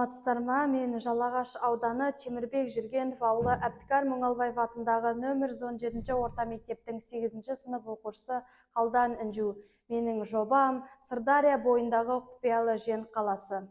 Саламатсыздарма, мен Жалағаш ауданы Темірбек Жүргенов ауылы Әбдікар Мұңалбаев атындағы нөмір 17 орта мектептің 8 сынып оқушысы Қалдан Інжу. Менің жобам Сырдария бойындағы құпиялы Жент қаласы.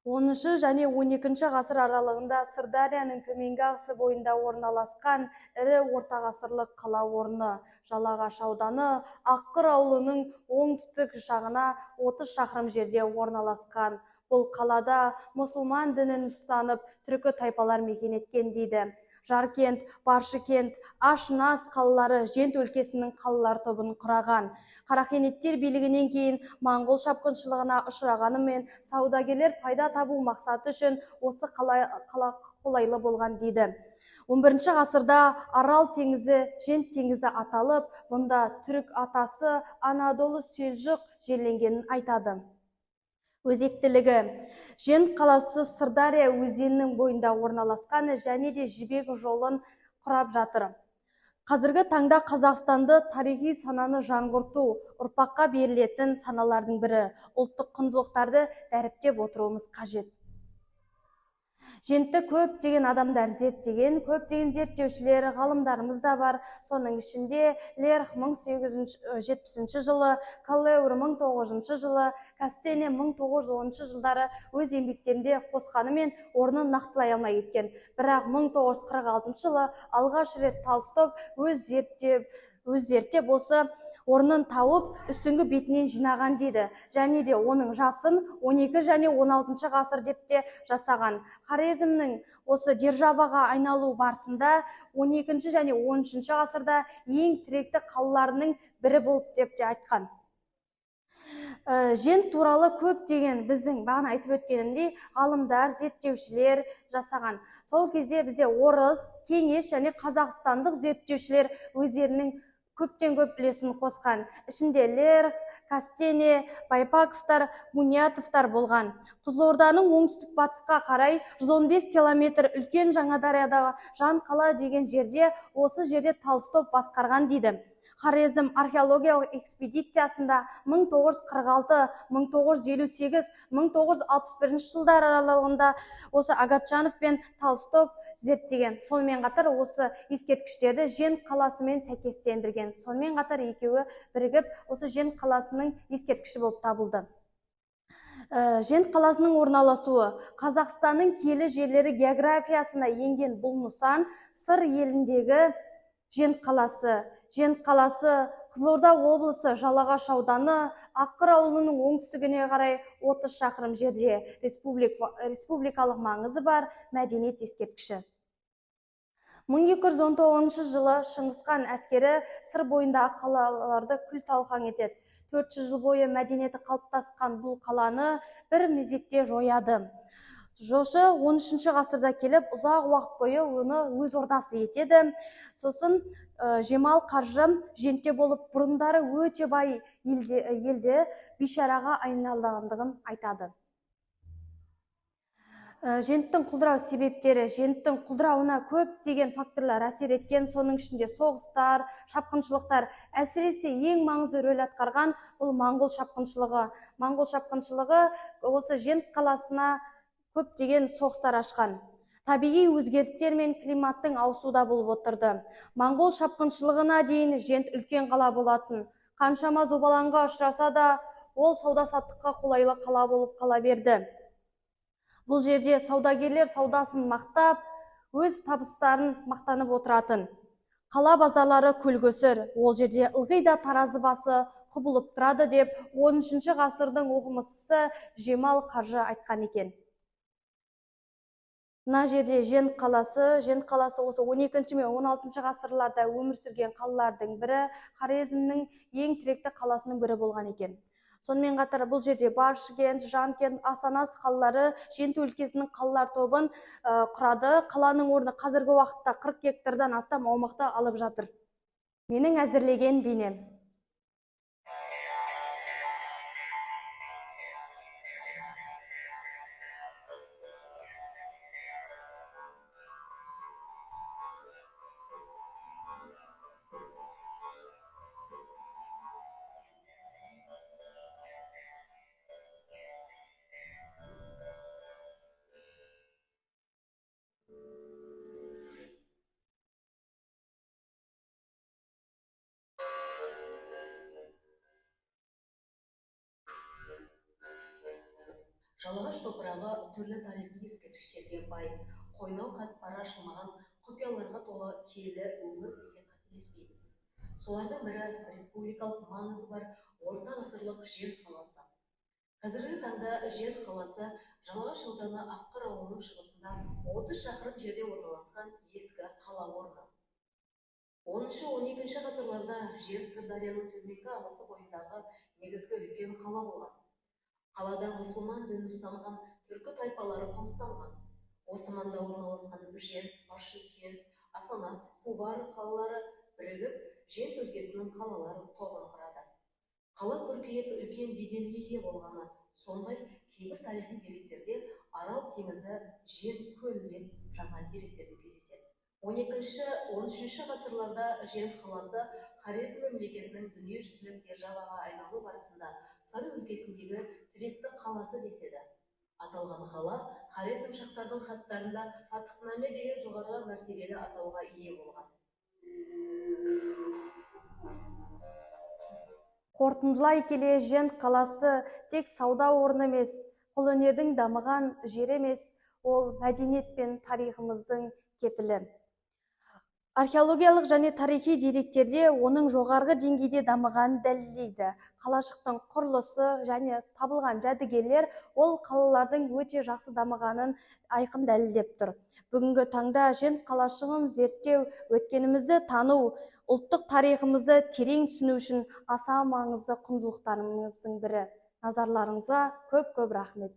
10 және 12 ғасыр аралығында Сырдарияның төменгі ағысы бойында орналасқан ірі орта ғасырлық қала орны. Жалағаш ауданы Аққыр ауылының оңтүстік жағына 30 шақырым жерде орналасқан. Бұл қалада мұсылман дінін ұстанып, түркі тайпалар мекен еткен дейді. Жаркент, Баршыкент, Ашнас қалалары Жент өлкесінің қалалар тобын құраған. Қаракенеттер билігінен кейін моңғол шапқыншылығына ұшырағанымен саудагерлер пайда табу мақсаты үшін осы қала қолайлы болған дейді. 11 ғасырда Арал теңізі Жент теңізі аталып, бұнда түрік атасы Анадолы Селжұқ жерленгенін айтады. Өзектілігі: Жент қаласы Сырдария өзенінің бойында орналасқан және де жібек жолын құрап жатыр. Қазіргі таңда Қазақстанды тарихи сананы жаңғырту, ұрпаққа берілетін саналардың бірі. Ұлттық құндылықтарды дәріптеп отыруымыз қажет. Жентті көптеген адамдар зерттеген, көптеген зерттеушілер, ғалымдарымыз да бар. Соның ішінде Лерх 1870 жылы, Каллеур 1900 жылы, Кастене 1910 жылдары өз еңбектерінде қосқанымен орнын нақтылай алмай кеткен. Бірақ 1946 жылы алғаш рет Толстов өз зерттеп осы орнын тауып, үстіңгі бетінен жинаған дейді. Және де оның жасын 12 және 16 ғасыр деп те жасаған. Хорезмнің осы державаға айналу барысында 12 және 13 ғасырда ең тіректі қалаларының бірі болып деп те айтқан. Жент туралы көптеген біздің бағана айтып өткенімдей ғалымдар, зерттеушілер жасаған. Сол кезде бізде орыс, кеңес және қазақстандық зерттеушілер өздерінің көптен көп үлесін қосқан. Ішінде Лерх, Кастене, Байпаковтар, Мунятовтар болған. Қызылорданың оңтүстік батысқа қарай 115 километр үлкен Жаңадариядағы Жанқала деген жерде, осы жерде Толстов басқарған дейді. Хорезм археологиялық экспедициясында 1946, 1958, 1961 жылдар аралығында осы Агатжанов пен Толстов зерттеген. Сонымен қатар осы ескерткіштерді Жент қаласымен сәйкестендірген. Сонымен қатар екеуі бірігіп осы Жент қаласының ескерткіші болып табылды. Жент қаласының орналасуы: Қазақстанның киелі жерлері географиясына енген бұл нысан Сыр еліндегі Жент қаласы. Жент қаласы Қызылорда облысы Жалағаш ауданы Аққыр ауылының оңтүстігіне қарай 30 шақырым жерде, республикалық маңызы бар мәдениет ескерткіші. 1219 жылы Шыңғысхан әскері Сыр бойындағы қалаларды күл-талқан етеді. 400 жыл бойы мәдениеті қалыптасқан бұл қаланы бір мезетте жояды. Жошы 13 ғасырда келіп, ұзақ уақыт бойы оны өз ордасы етеді. Сосын Жемал Қаржы Жентте болып, бұрындары өте бай елде бишараға айналғандығын айтады. Женттің құлдырау себептері: Женттің құлдырауына көптеген факторлар әсер еткен. Соның ішінде соғыстар, шапқыншылықтар, әсіресе ең маңызды рөл атқарған бұл моңғол шапқыншылығы. Моңғол шапқыншылығы осы Жент қаласына көптеген соғыстар ашқан. Табиғи өзгерістер мен климаттың ауысуда болып отырды. Моңғол шапқыншылығына дейін Жент үлкен қала болатын. Қаншама зобалаңға ұшыраса да, ол сауда-саттыққа қолайлы қала болып қала берді. Бұл жерде саудагерлер саудасын мақтап, өз табыстарын мақтанып отыратын. Қала базарлары көлгөсір, ол жерде ылғи да таразы басы құбылып тұрады деп 13 ғасырдың оқымыстысы Жемал Қаржы айтқан екен. Мына жерде Жент қаласы осы 12 мен 16 ғасырларда өмір сүрген қалалардың бірі, Хорезмнің ең тіректі қаласының бірі болған екен. Сонымен қатар бұл жерде Баршыкент, Жанкент, Асанас қалалары Жент өлкесінің қалалар тобын құрады. Қаланың орны қазіргі уақытта 40 гектардан астам аумақты алып жатыр. Менің әзірлеген бейнем. Жалағаш топырағы түрлі тарихи ескерткіштерге бай, қойнау қатпары ашылмаған құпияларға толы киелі өңір десек қателеспейміз. Солардың бірі республикалық маңызы бар орта ғасырлық Жент қаласы. Қазіргі таңда Жент қаласы Жалағаш ауданы Аққыр ауылының шығысында 30 шақырым жерде орналасқан ескі қала орны. 10-12 ғасырларда Жент Сырдарияның төменгі ағысы бойындағы негізгі үлкен қала болған. Қалада мұсылман дінін ұстанған түркі тайпалары қоныстанған. Осы маңда орналасқан Жент, Баршынкент, Асанас, Хувар қалалары бірігіп Жент өлкесінің қалалары тобын құрады. Қала көркейіп үлкен беделге ие болғаны, сондай кейбір тарихи деректерде Арал теңізі Жент көлі деп жазған деректерде кездеседі. 12-13 ғасырларда Жент қаласы Хорезм мемлекетінің дүниежүзілік державаға айналу барысында Сыр өлкесіндегі тіректі қаласы деседі. Аталған қала Хорезм шахтардың хаттарында Фатхнаме деген жоғары мәртебелі атауға ие болған. Қорытындылай келе, Жент қаласы тек сауда орны емес, қолөнердің дамыған жер емес, ол мәдениет пен тарихымыздың кепілі. Археологиялық және тарихи деректерде оның жоғарғы деңгейде дамыған дәлелдейді. Қалашықтың құрылысы және табылған жәдігерлер ол қалалардың өте жақсы дамығанын айқын дәлелдеп тұр. Бүгінгі таңда Жент қалашығын зерттеу, өткенімізді тану, ұлттық тарихымызды терең түсіну үшін аса маңызды құндылықтарымыздың бірі. Назарларыңызға көп рахмет.